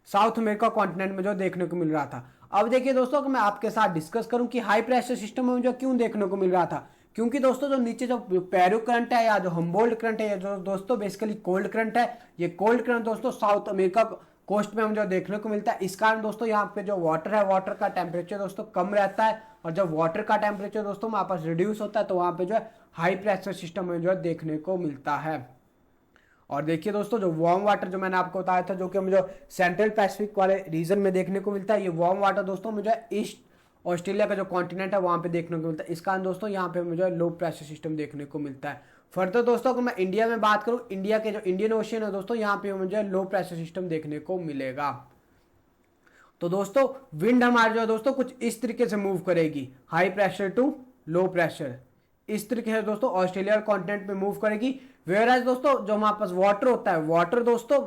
साउथ अमेरिका कॉन्टिनेंट में जो देखने को मिल रहा था। अब देखिए दोस्तों अगर मैं आपके साथ डिस्कस करूं कि हाई प्रेशर सिस्टम में जो क्यों देखने को मिल रहा था, क्योंकि दोस्तों जो नीचे जो पैरो करंट है या जो हम्बोल्ट करंट है जो दोस्तों बेसिकली कोल्ड करंट है, ये कोल्ड करंट दोस्तों साउथ अमेरिका कोस्ट में हम जो देखने को मिलता है। इस कारण दोस्तों यहाँ पे जो वाटर है वाटर का टेम्परेचर दोस्तों कम रहता है और जब वाटर का टेम्परेचर दोस्तों वहां पर रिड्यूस होता है तो वहां पे जो है हाई प्रेशर सिस्टम में जो है देखने को मिलता है। और देखिए दोस्तों जो वार्म वाटर जो मैंने आपको बताया था जो कि हमें जो सेंट्रल पैसिफिक वाले रीजन में देखने को मिलता है, ये वार्म वाटर दोस्तों मुझे ईस्ट ऑस्ट्रेलिया का जो कॉन्टिनेंट है वहां पे देखने को मिलता है। इस कारण दोस्तों यहाँ पे मुझे लो प्रेशर सिस्टम देखने को मिलता है। फर्दर दोस्तों अगर मैं इंडिया में बात करूं, इंडिया के जो इंडियन ओशियन है दोस्तों यहाँ पे मुझे लो प्रेशर सिस्टम देखने को मिलेगा। तो दोस्तों विंड हमारे जो है दोस्तों कुछ इस तरीके से मूव करेगी, high pressure to low pressure, इस तरीके से दोस्तों ऑस्ट्रेलिया कॉन्टिनेंट पे मूव करेगी। वेयरएज दोस्तों जो हमारे पास वाटर होता है, वाटर दोस्तों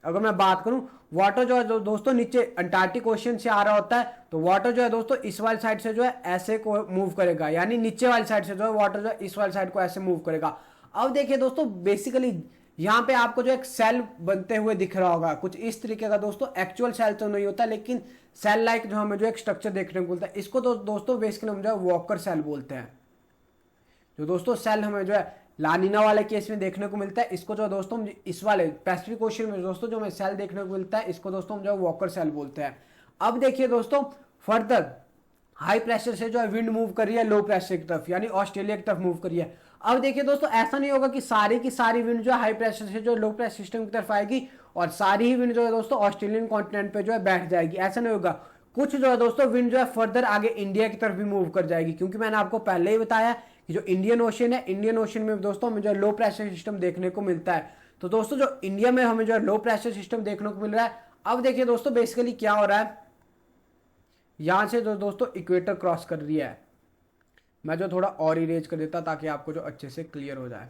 अगर मैं बात करूं वाटर जो है दोस्तों नीचे अंटार्कटिक ओशियन से आ रहा होता है तो वाटर जो है दोस्तों इस वाली साइड से जो है ऐसे को मूव करेगा, यानी नीचे वाली साइड से जो है वाटर जो है इस वाली साइड को ऐसे मूव करेगा। अब देखिए दोस्तों बेसिकली यहाँ पे आपको जो एक सेल बनते हुए दिख रहा होगा कुछ इस तरीके का दोस्तों, एक्चुअल सेल तो नहीं होता लेकिन सेल लाइक जो हमें जो एक स्ट्रक्चर देखने को मिलता है, इसको दोस्तों बेसिकली हम जो है वॉकर सेल बोलते हैं। जो दोस्तों सेल हमें जो है लानीना वाले केस में देखने को मिलता है, इसको जो दोस्तों इस वाले पैसिफिक ओशियन में दोस्तों जो हमें सेल देखने को मिलता है इसको दोस्तों हम जो वॉकर सेल बोलते हैं। अब देखिए दोस्तों फर्दर हाई प्रेशर से जो है विंड मूव कर रही है लो प्रेशर की तरफ, यानी ऑस्ट्रेलिया की तरफ मूव कर रही है। अब देखिए दोस्तों, ऐसा नहीं होगा कि सारी की सारी विंड जो है हाई प्रेशर से जो लो प्रेशर सिस्टम की तरफ आएगी और सारी ही विंड जो है दोस्तों ऑस्ट्रेलियन कॉन्टिनेंट पे जो है बैठ जाएगी, ऐसा नहीं होगा। कुछ जो है दोस्तों विंड जो है फर्दर आगे इंडिया की तरफ भी मूव कर जाएगी, क्योंकि मैंने आपको पहले ही बताया कि जो इंडियन ओशन है, इंडियन ओशन में दोस्तों हमें जो लो प्रेशर सिस्टम देखने को मिलता है। तो दोस्तों जो इंडिया में हमें जो है लो प्रेशर सिस्टम देखने को मिल रहा है। अब देखिए दोस्तों बेसिकली क्या हो रहा है, यहां से जो दोस्तों इक्वेटर क्रॉस कर रही है, मैं जो थोड़ा और इरेज कर देता ताकि आपको जो अच्छे से क्लियर हो जाए।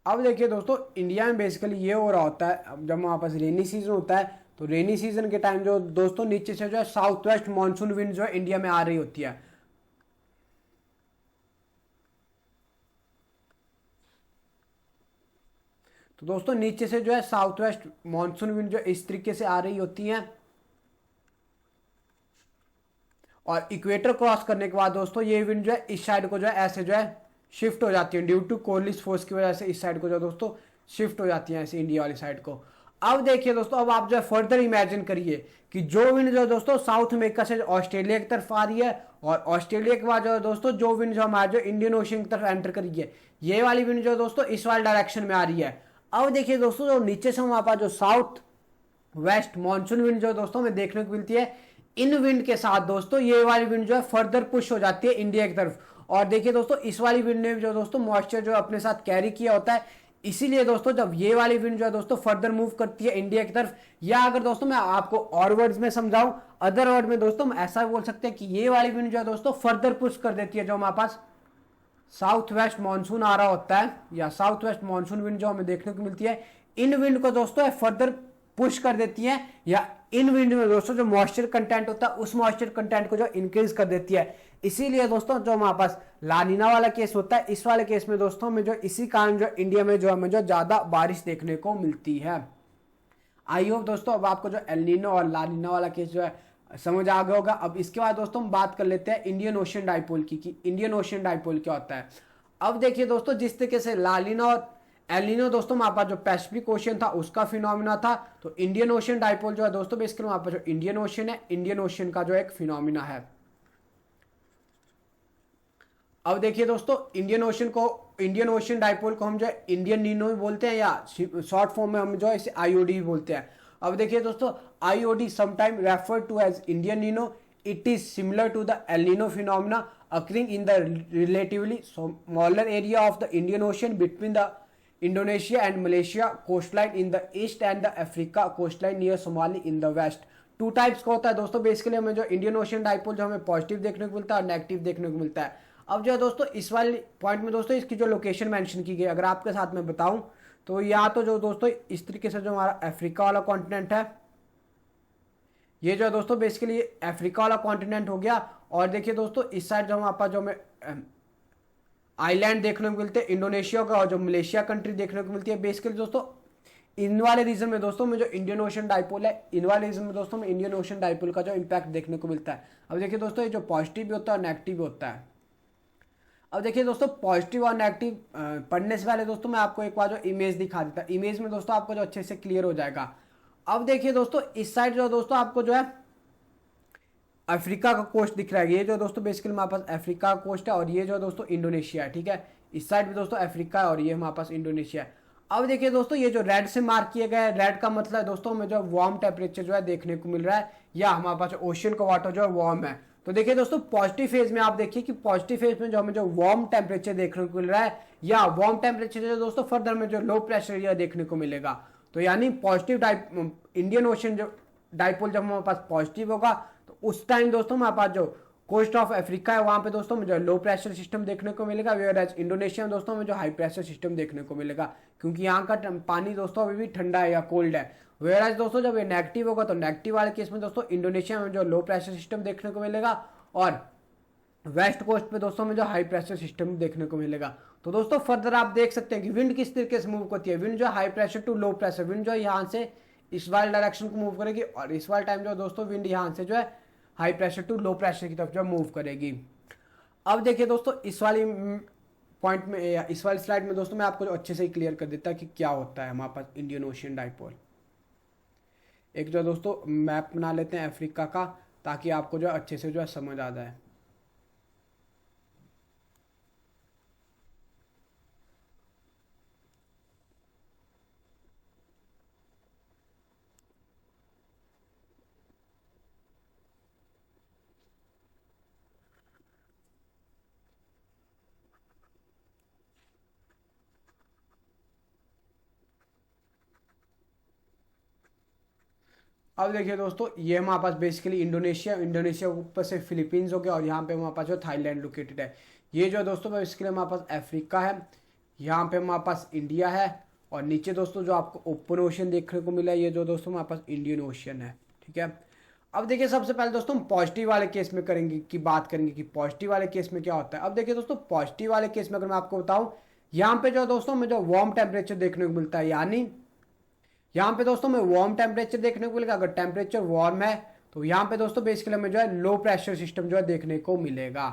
अब देखिए दोस्तों, इंडिया में बेसिकली ये हो रहा होता है, अब जब वहां पास रेनी सीजन होता है तो रेनी सीजन के टाइम जो दोस्तों नीचे से जो है साउथ वेस्ट मानसून विंड जो है इंडिया में आ रही होती है। तो दोस्तों नीचे से जो है साउथ वेस्ट मानसून विंड जो इस तरीके से आ रही होती है, और इक्वेटर क्रॉस करने के बाद दोस्तों ये विंड जो है इस साइड को जो है ऐसे जो है शिफ्ट हो जाती है ड्यू टू कोलिस फोर्स की वजह से, इस साइड को जो दोस्तों शिफ्ट हो जाती है ऐसे इंडिया वाली साइड को। अब देखिए दोस्तों, अब आप जो है फर्दर इमेजिन करिए कि जो विंड जो है दोस्तों साउथ अमेरिका से ऑस्ट्रेलिया की तरफ आ रही है, और ऑस्ट्रेलिया के बाद जो है दोस्तों जो विंड जो हमारे जो इंडियन ओशन की तरफ एंटर करी है, ये वाली विंड जो है दोस्तों इस वाले डायरेक्शन में आ रही है। अब देखिए दोस्तों, जो नीचे से हमारे पास जो साउथ वेस्ट मानसून विंड जो दोस्तों हमें देखने को मिलती है, इन विंड के साथ दोस्तों ये वाली विंड जो है फर्दर पुश हो जाती है इंडिया की तरफ। और देखिए दोस्तों, इस वाली विंड ने जो दोस्तों मॉइस्चर जो अपने साथ कैरी किया होता है, इसीलिए दोस्तों जब ये वाली विंड जो है दोस्तों फर्दर मूव करती है इंडिया की तरफ, या अगर दोस्तों मैं आपको और वर्ड्स में समझाऊं, अदर वर्ड में दोस्तों हम ऐसा बोल सकते हैं कि ये वाली विंड जो है दोस्तों फर्दर पुश कर देती है जो हमारे पास साउथ वेस्ट मानसून आ रहा होता है, या साउथ वेस्ट मानसून विंड जो हमें देखने को मिलती है, इन विंड को दोस्तों फर्दर पुश कर देती है, या इन विंड में दोस्तों जो मॉइस्चर कंटेंट होता है उस मॉइस्चर कंटेंट को जो इंक्रीज कर देती है। इसीलिए दोस्तों जो हमारे पास लानीना वाला केस होता है, इस वाले केस में दोस्तों में जो इसी कारण जो इंडिया में जो हमें जो ज्यादा बारिश देखने को मिलती है। आई होप दोस्तों अब आपको जो एल नीनो और लानीना वाला केस जो है समझ आ गया होगा। अब इसके बाद दोस्तों हम बात कर लेते हैं इंडियन ओशन डाइपोल की, कि इंडियन ओशन डाइपोल क्या होता है। अब देखिए दोस्तों, जिस तरीके से लानीना और एल नीनो दोस्तों हमारे पास जो पैसिफिक ओशन था उसका फिनोमिना था, तो इंडियन ओशन डाइपोल जो है दोस्तों बेसिकली हमारे पास जो इंडियन ओशन है, इंडियन ओशन का जो एक फिनोमिना है। अब देखिए दोस्तों, इंडियन ओशन डाइपोल को हम जो है इंडियन नीनो भी बोलते हैं, या शॉर्ट फॉर्म में हम जो है इसे आईओडी भी बोलते हैं। अब देखिए दोस्तों, IOD sometime refer to as Indian Nino, it is similar to the El Nino phenomena occurring in the relatively smaller area of the Indian Ocean between the Indonesia and Malaysia coastline in the east and the Africa coastline near Somali in the west। Two types का होता है दोस्तों बेसिकली हमें जो इंडियन ओशन डाइपोल जो हमें पॉजिटिव देखने को मिलता है और नेगेटिव देखने को मिलता है। अब जो है दोस्तों इस वाले पॉइंट में दोस्तों इसकी जो लोकेशन मेंशन की गई, अगर आपके साथ में बताऊं तो या तो जो दोस्तों इस तरीके से जो हमारा अफ्रीका वाला कॉन्टिनेंट है, ये जो है दोस्तों बेसिकली अफ्रीका वाला कॉन्टिनेंट हो गया, और देखिए दोस्तों इस साइड जो हमारे पास जो हमें आइलैंड देखने को मिलते हैं इंडोनेशिया का, और जो मलेशिया कंट्री देखने को मिलती है। बेसिकली दोस्तों इन वाले रीजन में दोस्तों में जो इंडियन ओशन डाइपोल है, इन वाले रीजन में दोस्तों में इंडियन ओशन डाइपोल का जो इम्पैक्ट देखने को मिलता है। अब देखिए दोस्तों ये जो पॉजिटिव भी होता है और नेगेटिव भी होता है। अब देखिए दोस्तों, पॉजिटिव और नेगेटिव पढ़ने से पहले दोस्तों मैं आपको एक बार जो इमेज दिखा देता, इमेज में दोस्तों आपको जो अच्छे से क्लियर हो जाएगा। अब देखिए दोस्तों इस साइड जो दोस्तों आपको जो है अफ्रीका का कोस्ट दिख रहा है, ये जो दोस्तों बेसिकली हमारे पास अफ्रीका का कोस्ट है, और ये जो दोस्तों इंडोनेशिया है, ठीक है। इस साइड भी दोस्तों अफ्रीका है और ये हमारे पास इंडोनेशिया है। अब देखिए दोस्तों, ये जो रेड से मार्क किया गया है, रेड का मतलब है दोस्तों हमें जो वार्म टेम्परेचर जो है देखने को मिल रहा है, या हमारे पास ओशन का वाटर जो है वार्म है। तो देखिए दोस्तों पॉजिटिव फेज में आप देखिए कि पॉजिटिव फेज में जो हमें जो वार्म टेम्परेचर देखने को मिल रहा है, या वार्म टेम्परेचर जो दोस्तों फर्दर में जो लो प्रेशर एरिया देखने को मिलेगा। तो यानी पॉजिटिव इंडियन ओशन जो डाइपोल जब हमारे पास पॉजिटिव होगा तो उस टाइम दोस्तों हमारे पास जो कोस्ट ऑफ अफ्रीका है वहां पे दोस्तों मुझे लो प्रेशर सिस्टम देखने को मिलेगा, वेयर इंडोनेशिया में दोस्तों में जो हाई प्रेशर सिस्टम देखने को मिलेगा, क्योंकि यहाँ का पानी दोस्तों अभी भी ठंडा है या कोल्ड है। वेयर दोस्तों जब ये नेगेटिव होगा तो नेगेटिव वाले केस में दोस्तों इंडोनेशिया में जो लो प्रेशर सिस्टम देखने को मिलेगा, और वेस्ट कोस्ट पे दोस्तों में जो हाई प्रेशर सिस्टम देखने को मिलेगा। तो दोस्तों फर्दर आप देख सकते हैं कि विंड किस तरीके से मूव करती है। विंड जो high pressure to low pressure, wind जो है यहाँ से इस वाले डायरेक्शन को मूव करेगी, और इस वाले टाइम जो दोस्तों विंड यहाँ से जो है high pressure to low pressure की तरफ जो मूव करेगी। अब देखिए दोस्तों इस वाली पॉइंट में या इस वाली स्लाइड में दोस्तों मैं आपको अच्छे से क्लियर कर देता कि क्या होता है हमारे पास इंडियन ओशियन डाइपोल। एक जो दोस्तों मैप बना लेते हैं अफ्रीका का, ताकि आपको जो है अच्छे से जो है समझ आ जाए। अब देखिए दोस्तों, ये हमारे पास बेसिकली इंडोनेशिया, इंडोनेशिया के ऊपर से फिलीपींस हो गया और यहाँ पे हमारे पास जो थाईलैंड लोकेटेड है। ये जो दोस्तों बेसिकली हमारे पास अफ्रीका है, यहाँ पे हमारे पास इंडिया है, और नीचे दोस्तों जो आपको ओपन ओशन देखने को मिला है, ये जो दोस्तों हमारे पास इंडियन ओशन है। ठीक है, अब देखिए सबसे पहले दोस्तों हम पॉजिटिव वाले केस में करेंगे की बात करेंगे कि पॉजिटिव वाले केस में क्या होता है। अब देखिए दोस्तों, पॉजिटिव वाले केस में अगर मैं आपको बताऊं, यहाँ पे जो दोस्तों हमें जो वार्म टेम्परेचर देखने को मिलता है, यानी यहाँ पे दोस्तों हमें वार्म टेम्परेचर देखने को मिलेगा। अगर टेम्परेचर वार्म है तो यहाँ पे दोस्तों बेसिकली हमें जो है लो प्रेशर सिस्टम जो है देखने को मिलेगा।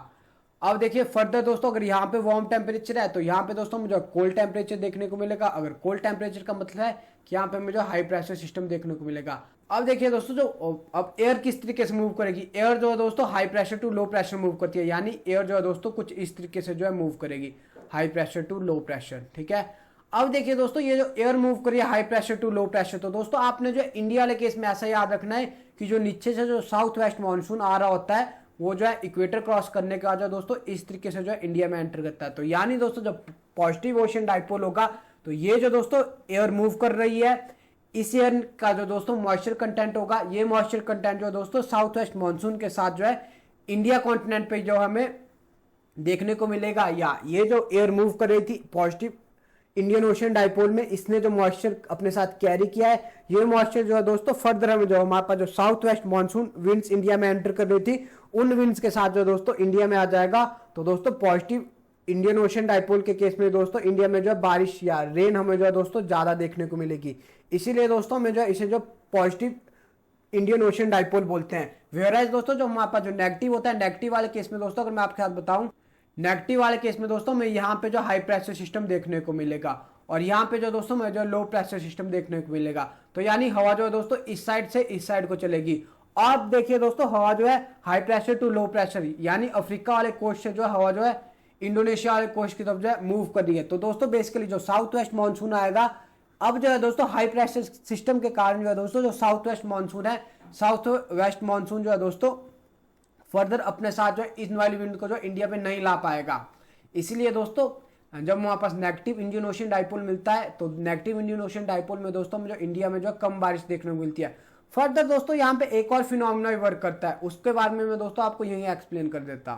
अब देखिए फर्दर दोस्तों, अगर यहाँ पे वार्म टेम्परेचर है तो यहाँ पे दोस्तों मुझे कोल्ड टेम्परेचर देखने को मिलेगा। अगर कोल्ड टेम्परेचर का मतलब है कि यहाँ पे मुझे हाई प्रेशर सिस्टम देखने को मिलेगा। अब देखिए दोस्तों, जो अब एयर किस तरीके से मूव करेगी, एयर जो है दोस्तों high pressure to low pressure move करती है, यानी एयर जो है दोस्तों कुछ इस तरीके से जो है मूव करेगी, high pressure to low pressure. ठीक है, अब देखिए दोस्तों, ये जो एयर मूव करी है high pressure to low pressure, तो दोस्तों आपने जो इंडिया वाले केस में ऐसा याद रखना है कि जो नीचे से जो साउथ वेस्ट मानसून आ रहा होता है वो जो है इक्वेटर क्रॉस करने के बाद जो दोस्तों इस तरीके से जो है इंडिया में एंटर करता है। तो यानी दोस्तों जब पॉजिटिव ओशन डाइपोल होगा तो ये जो दोस्तों एयर मूव कर रही है, इस एयर का जो दोस्तों मॉइस्चर कंटेंट होगा, ये मॉइस्चर कंटेंट जो दोस्तों साउथ वेस्ट मानसून के साथ जो है इंडिया कॉन्टिनेंट पे जो हमें देखने को मिलेगा। या ये जो एयर मूव कर रही थी पॉजिटिव इंडियन ओशन डाइपोल में, इसने जो मॉइस्चर अपने साथ कैरी किया है, ये मॉइस्चर जो है दोस्तों फर्दर हमें जो हमारे पास जो south west monsoon winds India में एंटर कर रही थी, उन विंड्स के साथ जो दोस्तों इंडिया में आ जाएगा। तो दोस्तों पॉजिटिव इंडियन ओशन डाइपोल के केस में दोस्तों इंडिया में जो है बारिश या रेन हमें जो है दोस्तों ज्यादा देखने को मिलेगी। इसीलिए दोस्तों हमें जो इसे जो पॉजिटिव इंडियन ओशन डाइपोल बोलते हैं। वेयरएज दोस्तों जो हमारे पास जो नेगेटिव होता है, नेगेटिव वाले केस में दोस्तों अगर मैं आपके साथ बताऊं, नेगेटिव वाले केस में दोस्तों में यहाँ पे जो हाई प्रेशर सिस्टम देखने को मिलेगा और यहाँ पे जो दोस्तों में जो लो प्रेशर सिस्टम देखने को मिलेगा। तो यानी हवा जो है दोस्तों इस साइड से इस साइड को चलेगी। अब देखिए दोस्तों, हवा जो है high pressure to low pressure, यानी अफ्रीका वाले कोस्ट से जो है हवा जो है इंडोनेशिया वाले कोस्ट की तरफ जो है मूव कर रही है। तो दोस्तों बेसिकली जो साउथ वेस्ट मानसून आएगा, अब जो है दोस्तों हाई प्रेशर सिस्टम के कारण जो है दोस्तों जो साउथ वेस्ट मानसून है, साउथ वेस्ट मानसून जो है दोस्तों फर्दर अपने साथ जो इन वाली विंड को जो इंडिया पे नहीं ला पाएगा। इसीलिए दोस्तों जब हमारे पास नेगेटिव इंडियन ओशन डाइपोल मिलता है तो नेगेटिव इंडियन ओशन डाइपोल में दोस्तों जो इंडिया में जो कम बारिश देखने को मिलती है। फर्दर दोस्तों यहाँ पे एक और फिनोमिना भी वर्क करता है, उसके बारे में मैं दोस्तों आपको यही एक्सप्लेन कर देता।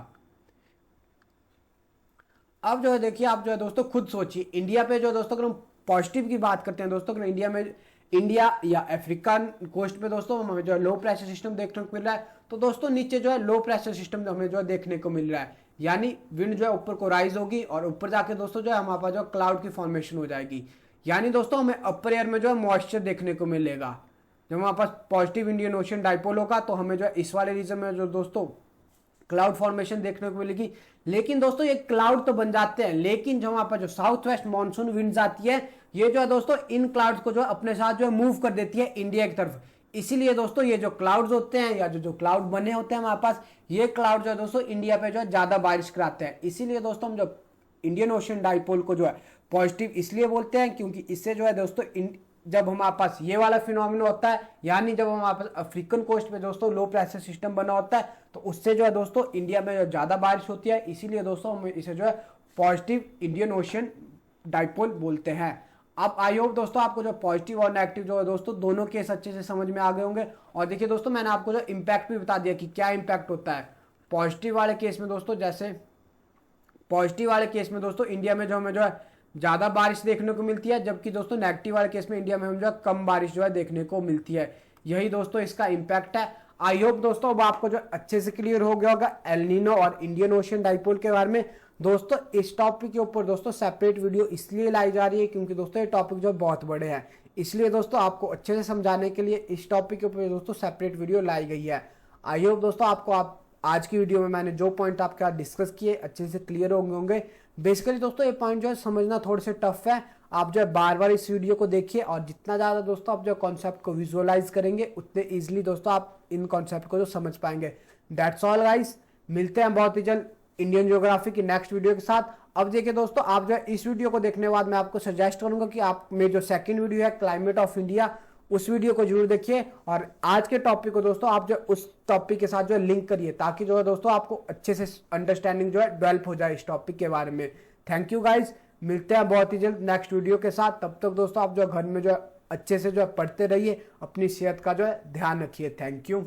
अब जो है देखिए, आप जो है दोस्तों खुद सोचिए, इंडिया पे जो दोस्तों अगर हम पॉजिटिव की बात करते हैं दोस्तों, अगर इंडिया या अफ्रीकन कोस्ट पे दोस्तों हमें जो है लो प्रेशर सिस्टम देखने को मिल रहा है, तो दोस्तों नीचे जो है लो प्रेशर सिस्टम हमें जो है देखने को मिल रहा है, यानी विंड जो है ऊपर को राइज होगी और ऊपर जाके दोस्तों जो है हमारे पास जो क्लाउड की फॉर्मेशन हो जाएगी। यानी दोस्तों हमें अपर एयर में जो है मॉइस्चर देखने को मिलेगा। जब हमारे पास पॉजिटिव इंडियन ओशन डाइपोल होगा तो हमें जो है इस वाले रीजन में जो दोस्तों क्लाउड फॉर्मेशन देखने को मिलेगी। लेकिन दोस्तों ये क्लाउड तो बन जाते हैं, लेकिन जो हमारे पास जो साउथ वेस्ट मानसून विंड्स आती है, ये जो है दोस्तों इन क्लाउड्स को जो अपने साथ जो है मूव कर देती है इंडिया की तरफ। इसीलिए दोस्तों ये जो क्लाउड्स होते हैं या जो क्लाउड बने होते हैं हमारे पास, ये क्लाउड जो है दोस्तों इंडिया पे जो है ज्यादा बारिश कराते हैं। इसीलिए दोस्तों हम जो इंडियन ओशन डाइपोल को जो है पॉजिटिव इसलिए बोलते हैं क्योंकि इससे जो है दोस्तों जब हमारे पास ये वाला फिनोमिना होता है, यानी जब हमारे पास अफ्रीकन कोस्ट पे दोस्तों लो प्रेशर सिस्टम बना होता है, तो उससे जो है दोस्तों इंडिया में जो ज्यादा बारिश होती है। इसीलिए दोस्तों हम इसे जो है पॉजिटिव इंडियन ओशन डाइपोल बोलते हैं। अब आई होप दोस्तों आपको जो पॉजिटिव और नेगेटिव जो है दोस्तों दोनों केस अच्छे से समझ में आ गए होंगे। और देखिए दोस्तों मैंने आपको जो इम्पैक्ट भी बता दिया कि क्या इम्पैक्ट होता है पॉजिटिव वाले केस में दोस्तों। जैसे पॉजिटिव वाले केस में दोस्तों इंडिया में जो हमें जो है ज्यादा बारिश देखने को मिलती है, जबकि दोस्तों नेगेटिव वाले केस में इंडिया में हम जो है कम बारिश जो है देखने को मिलती है। यही दोस्तों इसका इम्पैक्ट है। आई होप दोस्तों अब आपको जो अच्छे से क्लियर हो गया होगा एल नीनो और इंडियन ओशन डाइपोल के बारे में। दोस्तों इस टॉपिक के ऊपर दोस्तों सेपरेट वीडियो इसलिए लाई जा रही है क्योंकि दोस्तों ये टॉपिक जो बहुत बड़े हैं, इसलिए दोस्तों आपको अच्छे से समझाने के लिए इस टॉपिक के ऊपर दोस्तों सेपरेट वीडियो लाई गई है। आई होप दोस्तों आपको आज की वीडियो में मैंने जो पॉइंट आपके साथ डिस्कस किए अच्छे से क्लियर हो गए होंगे। बेसिकली दोस्तों ये पॉइंट जो है समझना थोड़े से टफ है। आप जो है बार बार इस वीडियो को देखिए, और जितना ज़्यादा दोस्तों आप जो कॉन्सेप्ट को विजुअलाइज करेंगे उतने ईजिली दोस्तों आप इन कॉन्सेप्ट को जो समझ पाएंगे। दैट्स ऑल गाइस, मिलते हैं बहुत ही जल्द इंडियन ज्योग्राफी की नेक्स्ट वीडियो के साथ। अब देखिए दोस्तों, आप जो है इस वीडियो को देखने के बाद मैं आपको सजेस्ट करूंगा कि आप में जो सेकंड वीडियो है क्लाइमेट ऑफ इंडिया, उस वीडियो को जरूर देखिए, और आज के टॉपिक को दोस्तों आप जो उस टॉपिक के साथ जो है लिंक करिए, ताकि जो है दोस्तों आपको अच्छे से अंडरस्टैंडिंग जो है डेवलप हो जाए इस टॉपिक के बारे में। थैंक यू गाइज, मिलते हैं बहुत ही जल्द नेक्स्ट वीडियो के साथ। तब तक दोस्तों आप जो घर में जो है अच्छे से जो है पढ़ते रहिए, अपनी सेहत का जो है ध्यान रखिए। Thank you.